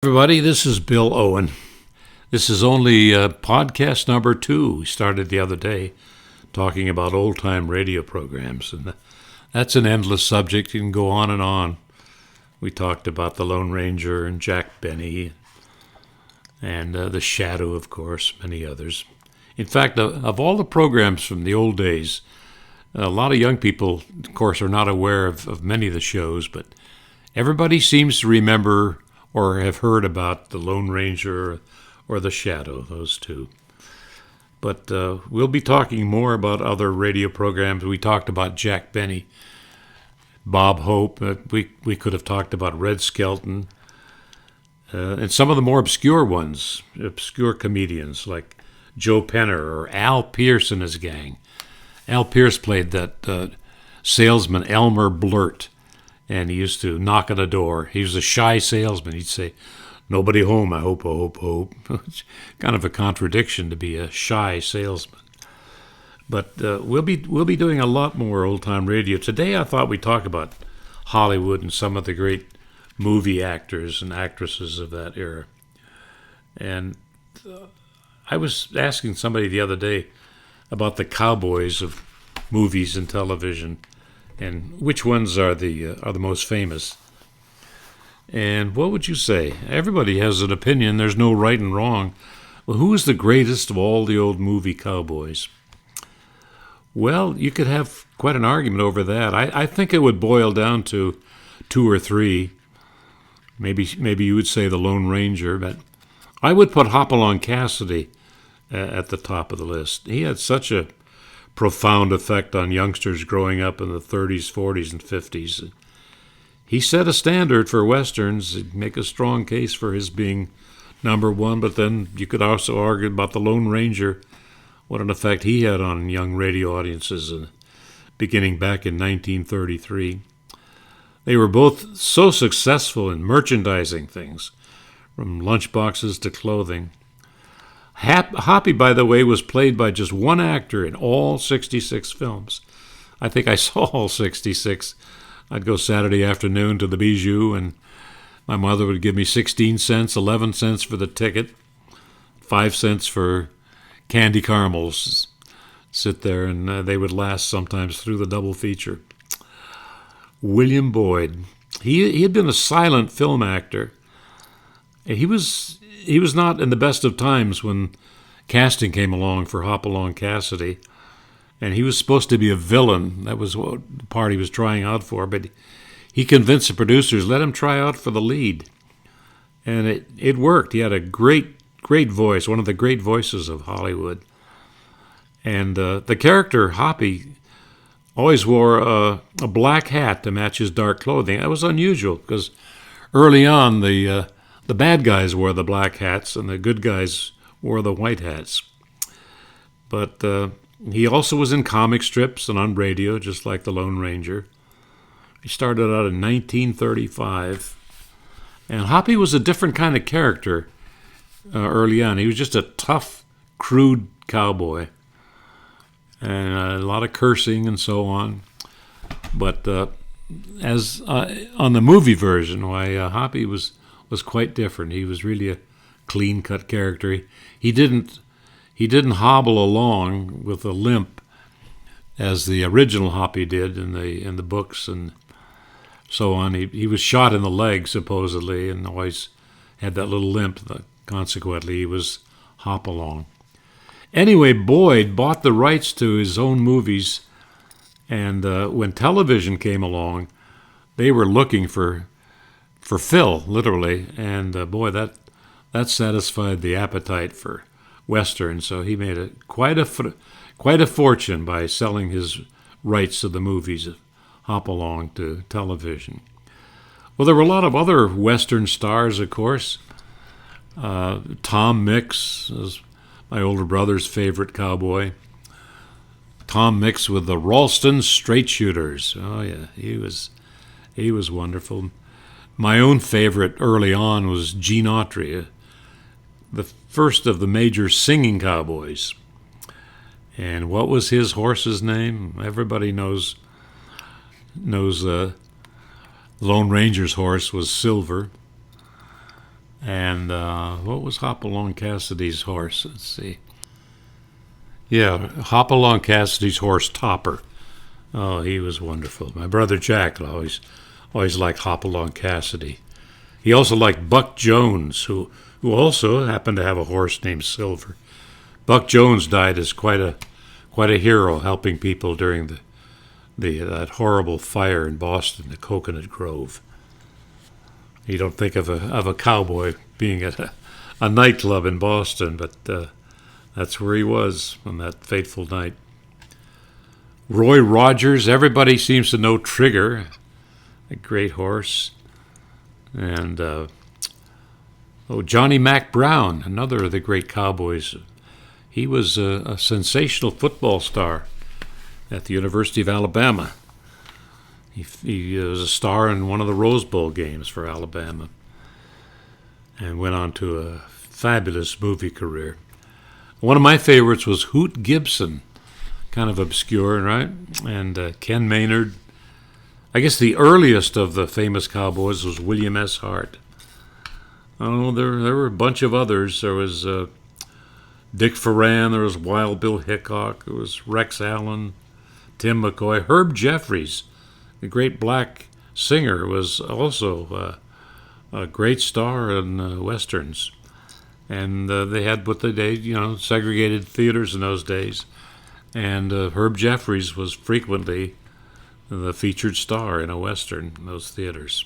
Everybody, this is Bill Owen. This is only podcast number 2. We started the other day talking about old-time radio programs, and that's an endless subject. You can go on and on. We talked about the Lone Ranger and Jack Benny and The Shadow, of course, many others. In fact, of all the programs from the old days, a lot of young people, of course, are not aware of many of the shows, but everybody seems to remember or have heard about the Lone Ranger or the Shadow, those two. But we'll be talking more about other radio programs. We talked about Jack Benny, Bob Hope. We could have talked about Red Skelton, and some of the more obscure ones, obscure comedians like Joe Penner or Al Pierce and his gang. Al Pierce played that salesman Elmer Blurt, and he used to knock on a door. He was a shy salesman. He'd say, "Nobody home, I hope, I hope, I hope." It's kind of a contradiction to be a shy salesman. But we'll be doing a lot more old-time radio. Today I thought we'd talk about Hollywood and some of the great movie actors and actresses of that era. And I was asking somebody the other day about the cowboys of movies and television, and which ones are the most famous. And what would you say? Everybody has an opinion. There's no right and wrong. Well, who is the greatest of all the old movie cowboys? Well, you could have quite an argument over that. I think it would boil down to 2 or 3. Maybe you would say the Lone Ranger, but I would put Hopalong Cassidy at the top of the list. He had such a profound effect on youngsters growing up in the 30s, 40s, and 50s. He set a standard for Westerns. He'd make a strong case for his being number one, but then you could also argue about the Lone Ranger, what an effect he had on young radio audiences beginning back in 1933. They were both so successful in merchandising things, from lunchboxes to clothing. Hoppy, by the way, was played by just one actor in all 66 films. I think I saw all 66. I'd go Saturday afternoon to the Bijou, and my mother would give me 16 cents, 11 cents for the ticket, 5 cents for candy caramels. Sit there, and they would last sometimes through the double feature. William Boyd. He had been a silent film actor. He was not in the best of times when casting came along for Hopalong Cassidy, and he was supposed to be a villain. That was what the part he was trying out for, but he convinced the producers, let him try out for the lead. And it worked. He had a great voice, one of the great voices of Hollywood. And the character, Hoppy, always wore a black hat to match his dark clothing. That was unusual, because early on the bad guys wore the black hats and the good guys wore the white hats. But he also was in comic strips and on radio, just like the Lone Ranger. He started out in 1935. And Hoppy was a different kind of character early on. He was just a tough, crude cowboy. And a lot of cursing and so on. But as on the movie version, Hoppy was quite different. He was really a clean-cut character. He didn't hobble along with a limp as the original Hoppy did in the books and so on. He was shot in the leg supposedly and always had that little limp. Consequently, he was Hopalong. Anyway, Boyd bought the rights to his own movies, and when television came along, they were looking for Phil, literally, and boy, that satisfied the appetite for Western. So he made quite a fortune by selling his rights to the movies of Hopalong to television. Well, there were a lot of other Western stars, of course. Tom Mix was my older brother's favorite cowboy. Tom Mix with the Ralston Straight Shooters. Oh yeah, he was wonderful. My own favorite early on was Gene Autry, the first of the major singing cowboys. And what was his horse's name? Everybody knows Lone Ranger's horse was Silver. And what was Hopalong Cassidy's horse? Let's see. Yeah, Hopalong Cassidy's horse, Topper. Oh, he was wonderful. My brother Jack always liked Hopalong Cassidy. He also liked Buck Jones, who also happened to have a horse named Silver. Buck Jones died as quite a hero, helping people during that horrible fire in Boston, the Coconut Grove. You don't think of a cowboy being at a nightclub in Boston, but that's where he was on that fateful night. Roy Rogers, everybody seems to know Trigger, a great horse. And Johnny Mack Brown, another of the great cowboys. He was a sensational football star at the University of Alabama. He was a star in one of the Rose Bowl games for Alabama and went on to a fabulous movie career. One of my favorites was Hoot Gibson, kind of obscure, right? And Ken Maynard. I guess the earliest of the famous cowboys was William S. Hart. Oh, there were a bunch of others. There was Dick Foran, there was Wild Bill Hickok, there was Rex Allen, Tim McCoy. Herb Jeffries, the great black singer, was also a great star in westerns. And they had what they did, segregated theaters in those days. And Herb Jeffries was frequently the featured star in a western in those theaters.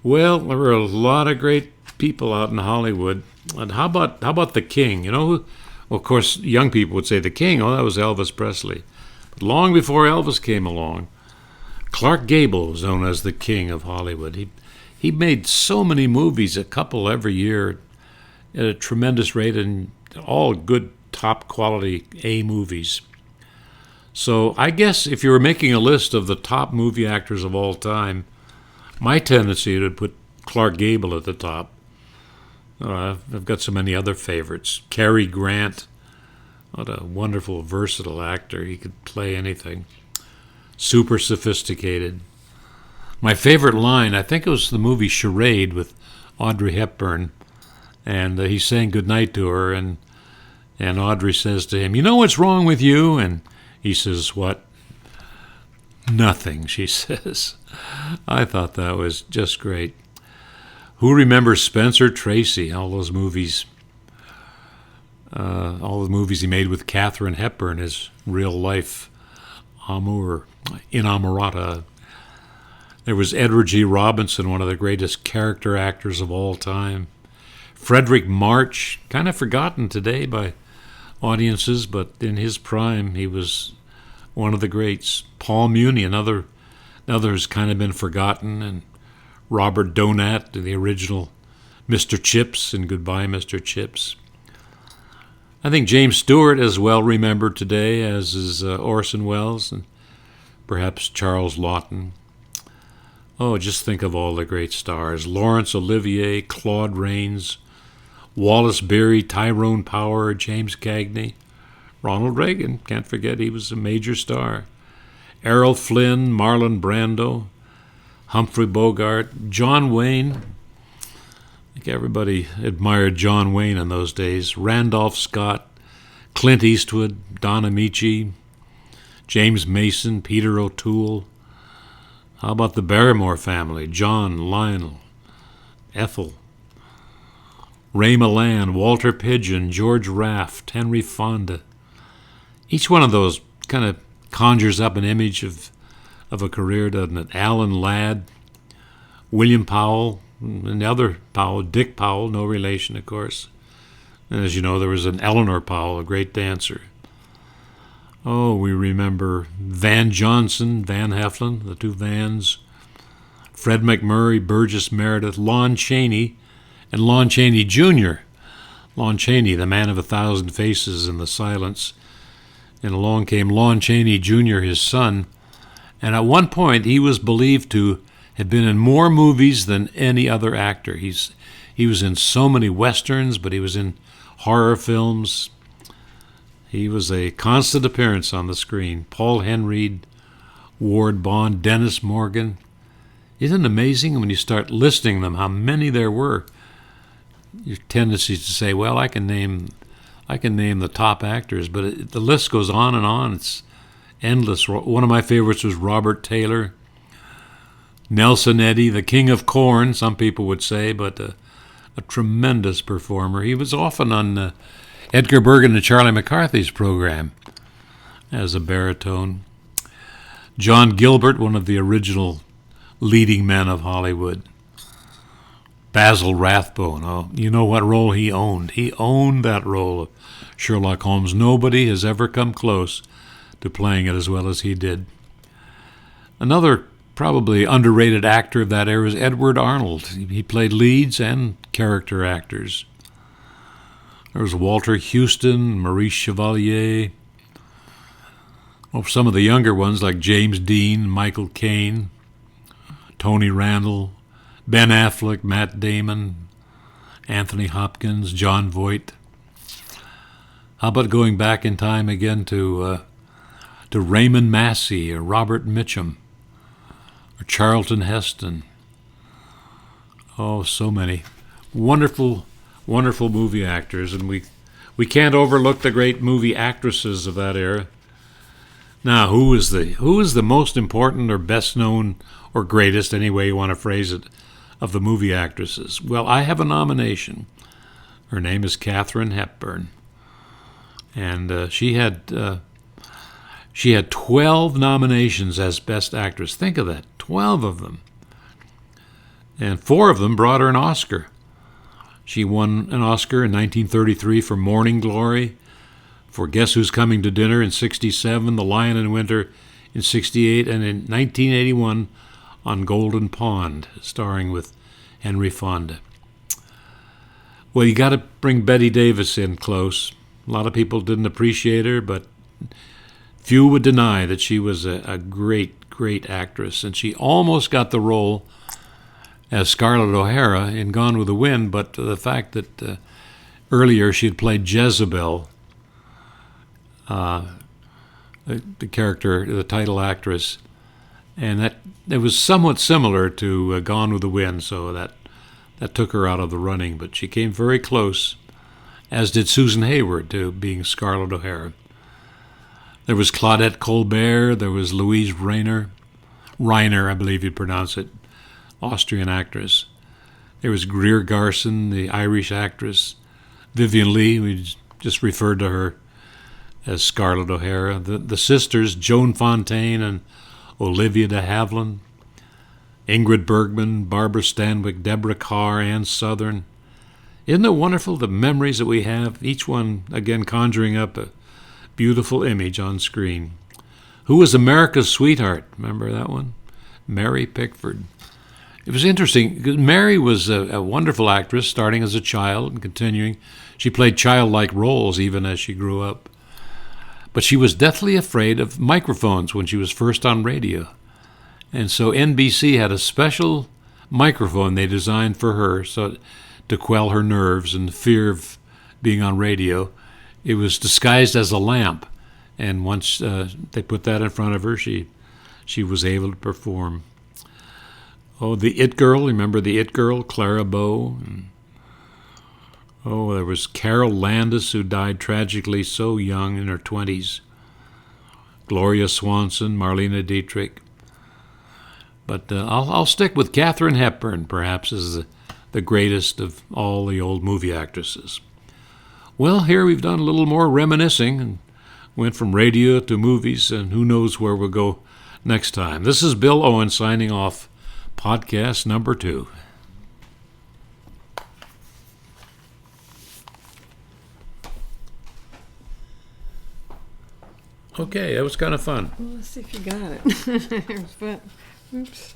Well, there were a lot of great people out in Hollywood. And how about the King? Well, of course, young people would say the King. Oh, that was Elvis Presley. But long before Elvis came along, Clark Gable was known as the King of Hollywood. He made so many movies, a couple every year, at a tremendous rate, and all good, top quality A movies. So I guess if you were making a list of the top movie actors of all time, my tendency would put Clark Gable at the top. I've got so many other favorites. Cary Grant, what a wonderful, versatile actor. He could play anything. Super sophisticated. My favorite line, I think it was the movie Charade with Audrey Hepburn, and he's saying goodnight to her, and Audrey says to him, "You know what's wrong with you?" And he says, "What?" "Nothing," she says. I thought that was just great. Who remembers Spencer Tracy? All those movies. All the movies he made with Katharine Hepburn, his real-life amour, inamorata. There was Edward G. Robinson, one of the greatest character actors of all time. Frederick March, kind of forgotten today by audiences, but in his prime, he was one of the greats. Paul Muni, another who's kind of been forgotten, and Robert Donat, the original Mr. Chips in Goodbye, Mr. Chips. I think James Stewart is well remembered today, as is Orson Welles and perhaps Charles Laughton. Oh, just think of all the great stars. Laurence Olivier, Claude Rains, Wallace Beery, Tyrone Power, James Cagney, Ronald Reagan, can't forget he was a major star. Errol Flynn, Marlon Brando, Humphrey Bogart, John Wayne. I think everybody admired John Wayne in those days. Randolph Scott, Clint Eastwood, Don Amici, James Mason, Peter O'Toole. How about the Barrymore family? John, Lionel, Ethel, Ray Milland, Walter Pidgeon, George Raft, Henry Fonda. Each one of those kind of conjures up an image of a career, doesn't it? Alan Ladd, William Powell, and the other Powell, Dick Powell, no relation, of course. And as you know, there was an Eleanor Powell, a great dancer. Oh, we remember Van Johnson, Van Heflin, the two Vans, Fred McMurray, Burgess Meredith, Lon Chaney, and Lon Chaney Jr. Lon Chaney, the man of 1,000 faces in the silence. And along came Lon Chaney Jr., his son. And at one point, he was believed to have been in more movies than any other actor. He was in so many westerns, but he was in horror films. He was a constant appearance on the screen. Paul Henreid, Ward Bond, Dennis Morgan. Isn't it amazing when you start listing them how many there were? your tendency to say, well, I can name the top actors, but the list goes on and on. It's endless. One of my favorites was Robert Taylor, Nelson Eddy, the King of Corn, some people would say, but a tremendous performer. He was often on Edgar Bergen and Charlie McCarthy's program as a baritone. John Gilbert, one of the original leading men of Hollywood. Basil Rathbone, oh, you know what role he owned. He owned that role of Sherlock Holmes. Nobody has ever come close to playing it as well as he did. Another probably underrated actor of that era is Edward Arnold. He played leads and character actors. There was Walter Huston, Maurice Chevalier. Well, some of the younger ones like James Dean, Michael Caine, Tony Randall, Ben Affleck, Matt Damon, Anthony Hopkins, John Voight. How about going back in time again to Raymond Massey or Robert Mitchum or Charlton Heston? Oh, so many wonderful, wonderful movie actors, and we can't overlook the great movie actresses of that era. Now, who is the most important or best known or greatest, any way you want to phrase it, of the movie actresses? Well, I have a nomination. Her name is Katharine Hepburn, and she had 12 nominations as Best Actress. Think of that, 12 of them, and 4 of them brought her an Oscar. She won an Oscar in 1933 for Morning Glory, for Guess Who's Coming to Dinner in 1967, The Lion in Winter in 1968, and in 1981 on Golden Pond, starring with Henry Fonda. Well, you got to bring Bette Davis in close. A lot of people didn't appreciate her, but few would deny that she was a great, great actress, and she almost got the role as Scarlett O'Hara in Gone with the Wind, but the fact that earlier she had played Jezebel, the character, the title actress, and that it was somewhat similar to Gone with the Wind, so that took her out of the running. But she came very close, as did Susan Hayward, to being Scarlett O'Hara. There was Claudette Colbert, there was Louise Reiner, I believe you'd pronounce it, Austrian actress. There was Greer Garson, the Irish actress. Vivien Leigh, we just referred to her as Scarlett O'Hara. The sisters, Joan Fontaine and Olivia de Havilland. Ingrid Bergman, Barbara Stanwyck, Deborah Carr, Ann Sothern. Isn't it wonderful, the memories that we have, each one, again, conjuring up a beautiful image on screen. Who was America's Sweetheart? Remember that one? Mary Pickford. It was interesting, because Mary was a wonderful actress, starting as a child and continuing. She played childlike roles even as she grew up. But she was deathly afraid of microphones when she was first on radio. And so NBC had a special microphone they designed for her so to quell her nerves and the fear of being on radio. It was disguised as a lamp. And once they put that in front of her, she was able to perform. Oh, the It Girl, remember the It Girl, Clara Bow? Oh, there was Carol Landis, who died tragically so young in her 20s. Gloria Swanson, Marlene Dietrich. But I'll stick with Katharine Hepburn, perhaps, as the greatest of all the old movie actresses. Well, here we've done a little more reminiscing and went from radio to movies, and who knows where we'll go next time. This is Bill Owen signing off, podcast number 2. Okay, that was kind of fun. Well, let's see if you got it. It was fun. Oops.